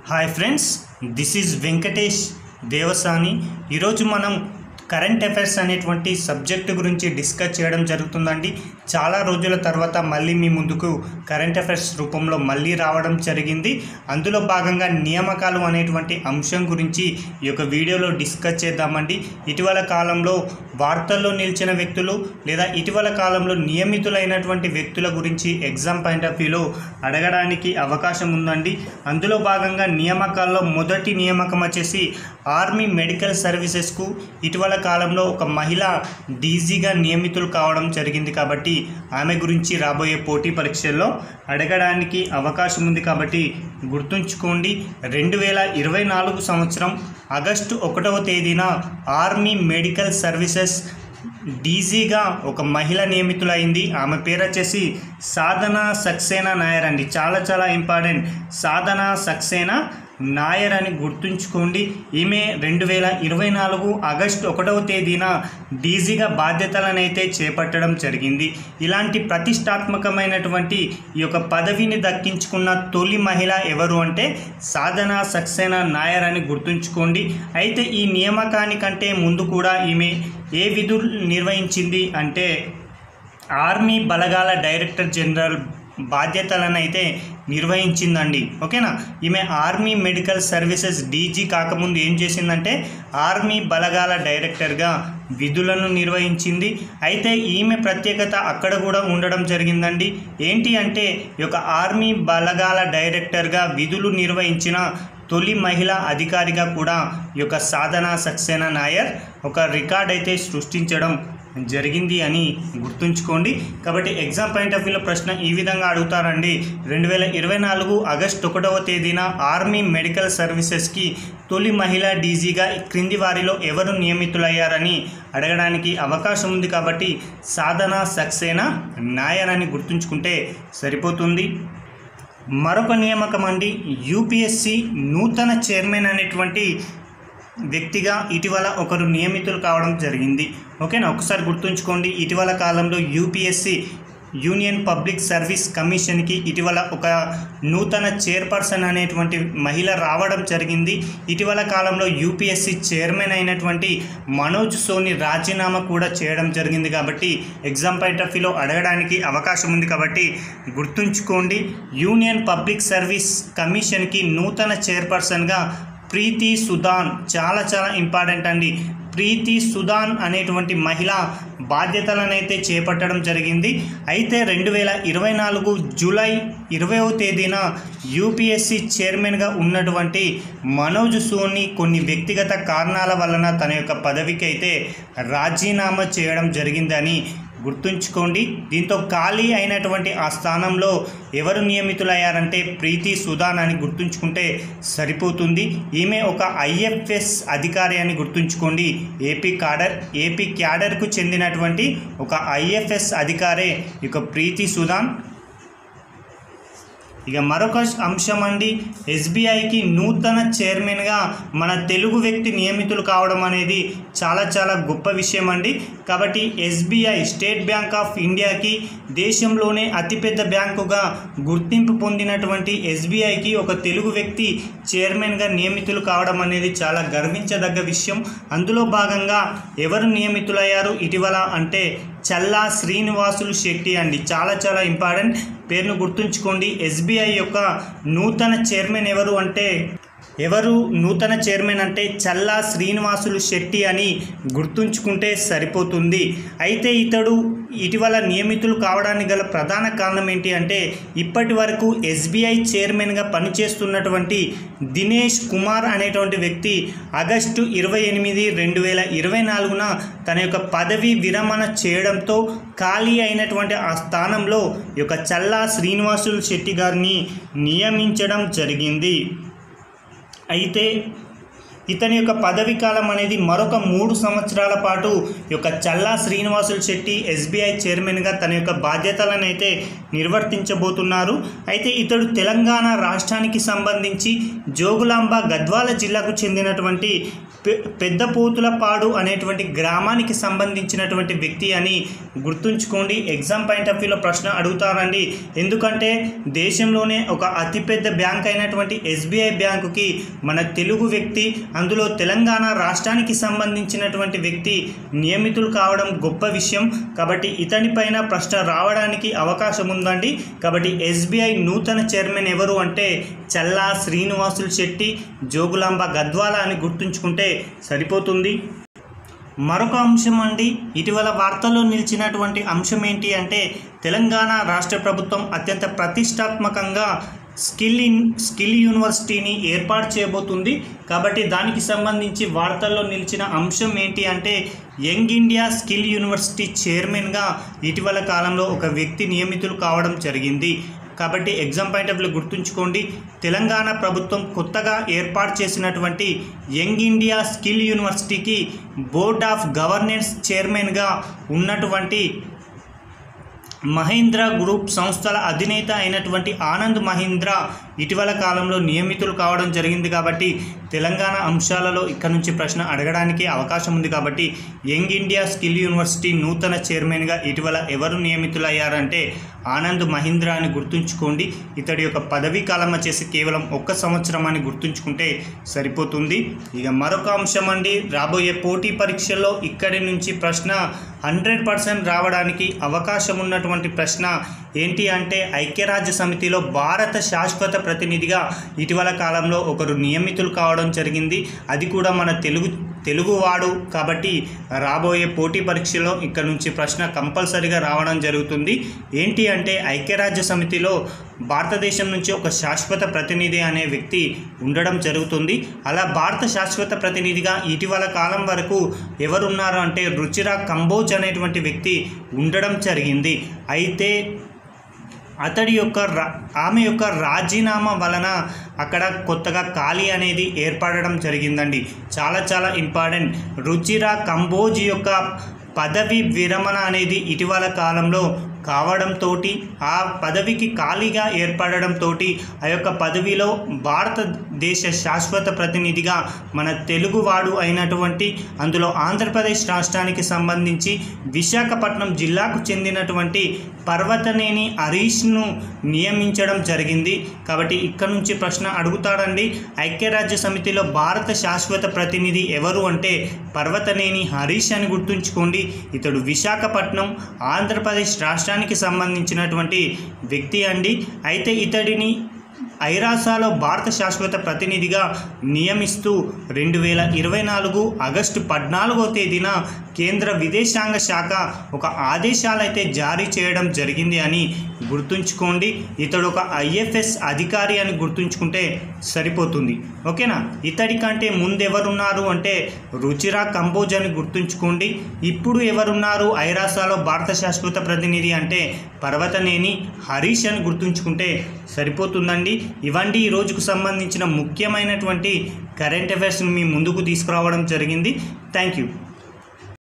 Hi friends, this is Venkatesh Devasani. ఈరోజు మనం current affairs అనేటువంటి సబ్జెక్టు గురించి డిస్కస్ చేయడం జరుగుతుందండి. చాలా రోజుల తర్వాత మళ్ళీ మీ ముందుకు కరెంట్ అఫైర్స్ రూపంలో మళ్ళీ రావడం జరిగింది. అందులో భాగంగా నియామకాలు అనేటువంటి అంశం గురించి ఈ యొక్క వీడియోలో డిస్కస్ చేద్దామండి. ఇటీవల కాలంలో వార్తల్లో నిలిచిన వ్యక్తులు లేదా ఇటీవల కాలంలో నియమితులైనటువంటి వ్యక్తుల గురించి ఎగ్జామ్ పాయింట్ ఆఫ్ వ్యూలో అడగడానికి అవకాశం ఉందండి. అందులో భాగంగా నియామకాల్లో మొదటి నియామకం వచ్చేసి ఆర్మీ మెడికల్ సర్వీసెస్కు ఇటీవల కాలంలో ఒక మహిళ డీజీగా నియమితులు కావడం జరిగింది. కాబట్టి ఆమె గురించి రాబోయే పోటీ పరీక్షల్లో అడగడానికి అవకాశం ఉంది. కాబట్టి గుర్తుంచుకోండి, 2024 సంవత్సరం ఆగస్టు 1వ తేదీన ఆర్మీ మెడికల్ సర్వీసెస్ డీజీగా ఒక మహిళ నియమితులైంది. ఆమె పేరు వచ్చేసి సాధన సక్సేనా నాయర్ అండి. చాలా ఇంపార్టెంట్, సాధన సక్సేనా నాయర్ అని గుర్తుంచుకోండి. ఈమె 2024 ఆగస్టు 1వ తేదీన డీజీగా బాధ్యతలను అయితే చేపట్టడం జరిగింది. ఇలాంటి ప్రతిష్టాత్మకమైనటువంటి ఈ యొక్క పదవిని దక్కించుకున్న తొలి మహిళ ఎవరు అంటే సాధన సక్సేనా నాయర్ అని గుర్తుంచుకోండి. అయితే ఈ నియామకానికంటే ముందు కూడా ఈమె ఏ విధులు నిర్వహించింది అంటే ఆర్మీ బలగాల డైరెక్టర్ జనరల్ బాధ్యతలను అయితే నిర్వహించిందండి. ఓకేనా. ఈమె ఆర్మీ మెడికల్ సర్వీసెస్ డీజీ కాకముందు ఏం చేసిందంటే ఆర్మీ బలగాల డైరెక్టర్గా విధులను నిర్వహించింది. అయితే ఈమె ప్రత్యేకత అక్కడ కూడా ఉండడం జరిగిందండి. ఏంటి అంటే ఈ యొక్క ఆర్మీ బలగాల డైరెక్టర్గా విధులు నిర్వహించిన తొలి మహిళా అధికారిగా కూడా ఈ యొక్క సాధన సక్సేనా నాయర్ ఒక రికార్డ్ అయితే సృష్టించడం జరిగింది అని గుర్తుంచుకోండి. కాబట్టి ఎగ్జామ్ పాయింట్ ఆఫ్ వ్యూలో ప్రశ్న ఈ విధంగా అడుగుతారండి. 2024 ఆగస్టు 1వ తేదీన ఆర్మీ మెడికల్ సర్వీసెస్కి తొలి మహిళా డీజీగా క్రింది వారిలో ఎవరు నియమితులయ్యారని అడగడానికి అవకాశం ఉంది. కాబట్టి సాధన సక్సేనా నాయర్ అని గుర్తుంచుకుంటే సరిపోతుంది. మరొక నియామకం అండి, యూపీఎస్సీ నూతన చైర్మన్ అనేటువంటి వ్యక్తిగా ఇటీవల ఒకరు నియమితులు కావడం జరిగింది. ఓకేనా. ఒకసారి గుర్తుంచుకోండి, ఇటీవల కాలంలో యూపీఎస్సీ యూనియన్ పబ్లిక్ సర్వీస్ కమిషన్కి ఇటీవల ఒక నూతన చైర్పర్సన్ అనేటువంటి మహిళ రావడం జరిగింది. ఇటీవల కాలంలో యూపీఎస్సీ చైర్మన్ అయినటువంటి మనోజ్ సోని రాజీనామా కూడా చేయడం జరిగింది. కాబట్టి ఎగ్జామ్ పాయింట్ ఆఫ్ వ్యూలో అడగడానికి అవకాశం ఉంది. కాబట్టి గుర్తుంచుకోండి, యూనియన్ పబ్లిక్ సర్వీస్ కమిషన్కి నూతన చైర్పర్సన్గా ప్రీతి సుదాన్, చాలా ఇంపార్టెంట్ అండి. ప్రీతి సుదాన్ అనేటువంటి మహిళ బాధ్యతలను అయితే చేపట్టడం జరిగింది. అయితే 2024 జూలై 20వ తేదీన యూపీఎస్సీ చైర్మన్గా ఉన్నటువంటి మనోజ్ సోని కొన్ని వ్యక్తిగత కారణాల వలన తన యొక్క పదవికి అయితే రాజీనామా చేయడం జరిగిందని గుర్తుంచుకోండి. దీంతో ఖాళీ అయినటువంటి ఆ స్థానంలో ఎవరు నియమితులయ్యారంటే ప్రీతి సుదాన్ అని గుర్తుంచుకుంటే సరిపోతుంది. ఈమె ఒక ఐఎఫ్ఎస్ అధికారి అని గుర్తుంచుకోండి. ఏపీ క్యాడర్కు చెందినటువంటి ఒక ఐఎఫ్ఎస్ అధికారే ఇక ప్రీతి సుదాన్. ఇక మరొక అంశం అండి, ఎస్బీఐకి నూతన చైర్మన్గా మన తెలుగు వ్యక్తి నియమితులు కావడం అనేది చాలా గొప్ప విషయం అండి. కాబట్టి ఎస్బీఐ స్టేట్ బ్యాంక్ ఆఫ్ ఇండియాకి దేశంలోనే అతిపెద్ద బ్యాంకుగా గుర్తింపు పొందినటువంటి ఎస్బీఐకి ఒక తెలుగు వ్యక్తి చైర్మన్గా నియమితులు కావడం అనేది చాలా గర్వించదగ్గ విషయం. అందులో భాగంగా ఎవరు నియమితులయ్యారు ఇటీవల అంటే చల్లా శ్రీనివాసులు శెట్టి అండి. చాలా ఇంపార్టెంట్, పేరును గుర్తుంచుకోండి. ఎస్బీఐ యొక్క నూతన చైర్మన్ నూతన చైర్మన్ అంటే చల్లా శ్రీనివాసులు శెట్టి అని గుర్తుంచుకుంటే సరిపోతుంది. అయితే ఇతడు ఇటీవల నియమితులు కావడానికి గల ప్రధాన కారణం ఏంటి అంటే ఇప్పటి వరకు ఎస్బీఐ చైర్మన్గా పనిచేస్తున్నటువంటి దినేష్ కుమార్ అనేటువంటి వ్యక్తి ఆగస్టు 28, 2024 తన యొక్క పదవి విరమణ చేయడంతో ఖాళీ అయినటువంటి ఆ స్థానంలో ఈ యొక్క చల్లా శ్రీనివాసులు శెట్టి గారిని నియమించడం జరిగింది. అయితే ఇతని యొక్క పదవి కాలం అనేది మరొక 3 సంవత్సరాల పాటు ఈ యొక్క చల్లా శ్రీనివాసులు శెట్టి ఎస్బీఐ చైర్మన్గా తన యొక్క బాధ్యతలను అయితే నిర్వర్తించబోతున్నారు. అయితే ఇతడు తెలంగాణ రాష్ట్రానికి సంబంధించి జోగులాంబ గద్వాల జిల్లాకు చెందినటువంటి పెద్దపోతులపాడు అనేటువంటి గ్రామానికి సంబంధించినటువంటి వ్యక్తి అని గుర్తుంచుకోండి. ఎగ్జామ్ పాయింట్ ఆఫ్ వ్యూలో ప్రశ్న అడుగుతారండి. ఎందుకంటే దేశంలోనే ఒక అతిపెద్ద బ్యాంక్ అయినటువంటి ఎస్బీఐ బ్యాంకుకి మన తెలుగు వ్యక్తి, అందులో తెలంగాణ రాష్ట్రానికి సంబంధించినటువంటి వ్యక్తి నియమితులు కావడం గొప్ప విషయం. కాబట్టి ఇతని పైన ప్రశ్న రావడానికి అవకాశం ఉందండి. కాబట్టి ఎస్బీఐ నూతన చైర్మన్ ఎవరు అంటే చల్లా శ్రీనివాసులు శెట్టి జోగులాంబ గద్వాల అని గుర్తుంచుకుంటే సరిపోతుంది. మరొక అంశం అండి, ఇటీవల వార్తల్లో నిలిచినటువంటి అంశం ఏంటి అంటే తెలంగాణ రాష్ట్ర ప్రభుత్వం అత్యంత ప్రతిష్టాత్మకంగా స్కిల్ యూనివర్సిటీని ఏర్పాటు చేయబోతుంది. కాబట్టి దానికి సంబంధించి వార్తల్లో నిలిచిన అంశం ఏంటి అంటే యంగ్ ఇండియా స్కిల్ యూనివర్సిటీ చైర్మన్గా ఇటీవల కాలంలో ఒక వ్యక్తి నియమితులు కావడం జరిగింది. కాబట్టి ఎగ్జామ్ పాయింట్ ఆఫ్ వ్యూ గుర్తుంచుకోండి, తెలంగాణ ప్రభుత్వం కొత్తగా ఏర్పాటు చేసినటువంటి యంగ్ ఇండియా స్కిల్ యూనివర్సిటీకి బోర్డ్ ఆఫ్ గవర్నెన్స్ చైర్మన్గా ఉన్నటువంటి మహీంద్రా గ్రూప్ సంస్థల అధినేత అయినటువంటి ఆనంద్ మహీంద్రా ఇటీవల కాలంలో నియమితులు కావడం జరిగింది. కాబట్టి తెలంగాణ అంశాలలో ఇక్కడ నుంచి ప్రశ్న అడగడానికి అవకాశం ఉంది. కాబట్టి యంగ్ ఇండియా స్కిల్ యూనివర్సిటీ నూతన చైర్మన్గా ఇటీవల ఎవరు నియమితులయ్యారంటే ఆనంద్ మహీంద్రా అని గుర్తుంచుకోండి. ఇతడి యొక్క పదవీ కాలం వచ్చేసి కేవలం 1 సంవత్సరం అని గుర్తుంచుకుంటే సరిపోతుంది. ఇక మరొక అంశం అండి, రాబోయే పోటీ పరీక్షల్లో ఇక్కడి నుంచి ప్రశ్న 100% రావడానికి అవకాశం ఉన్నటువంటి ప్రశ్న ఏంటి అంటే ఐక్యరాజ్య సమితిలో భారత శాశ్వత ప్రతినిధిగా ఇటీవల కాలంలో ఒకరు నియమితులు కావడం జరిగింది. అది కూడా మన తెలుగువాడు. కాబట్టి రాబోయే పోటీ పరీక్షలో ఇక్కడ నుంచి ప్రశ్న కంపల్సరీగా రావడం జరుగుతుంది. ఏంటి అంటే ఐక్యరాజ్య సమితిలో భారతదేశం నుంచి ఒక శాశ్వత ప్రతినిధి అనే వ్యక్తి ఉండడం జరుగుతుంది. అలా భారత శాశ్వత ప్రతినిధిగా ఇటీవల కాలం వరకు ఎవరున్నారు అంటే రుచిరా కంబోజ్ అనేటువంటి వ్యక్తి ఉండడం జరిగింది. అయితే ఆమె యొక్క రాజీనామా వలన అక్కడ కొత్తగా ఖాళీ అనేది ఏర్పడడం జరిగిందండి. చాలా ఇంపార్టెంట్. రుచిరా కంబోజ్ యొక్క పదవి విరమణ అనేది ఇటీవల కాలంలో కావడంతో ఆ పదవికి ఖాళీగా ఏర్పడడంతో ఆ యొక్క పదవిలో భారతదేశ శాశ్వత ప్రతినిధిగా మన తెలుగువాడు అయినటువంటి, అందులో ఆంధ్రప్రదేశ్ రాష్ట్రానికి సంబంధించి విశాఖపట్నం జిల్లాకు చెందినటువంటి పర్వతనేని హరీష్ను నియమించడం జరిగింది. కాబట్టి ఇక్కడ నుంచి ప్రశ్న అడుగుతాడండి, ఐక్యరాజ్య సమితిలో భారత శాశ్వత ప్రతినిధి ఎవరు అంటే పర్వతనేని హరీష్ అని గుర్తుంచుకోండి. ఇతడు విశాఖపట్నం ఆంధ్రప్రదేశ్ రాష్ట్రానికి సంబంధించినటువంటి వ్యక్తి అండి. అయితే ఇతడిని ఐరాసాలో భారత శాశ్వత ప్రతినిధిగా నియమిస్తూ 2024 ఆగస్టు 14వ తేదీన కేంద్ర విదేశాంగ శాఖ ఒక ఆదేశాలైతే జారీ చేయడం జరిగింది అని గుర్తుంచుకోండి. ఇతడు ఒక ఐఎఫ్ఎస్ అధికారి అని గుర్తుంచుకుంటే సరిపోతుంది. ఓకేనా. ఇతడి కంటే ముందెవరున్నారు అంటే రుచిరా కంబోజ్ అని గుర్తుంచుకోండి. ఇప్పుడు ఎవరున్నారు ఐరాసాలో భారత శాశ్వత ప్రతినిధి అంటే పర్వతనేని హరీష్ అని గుర్తుంచుకుంటే సరిపోతుందండి. ఇవండి ఈ రోజుకు సంబంధించిన ముఖ్యమైనటువంటి కరెంట్ అఫైర్స్ మీ ముందుకు తీసుకురావడం జరిగింది. Thank you.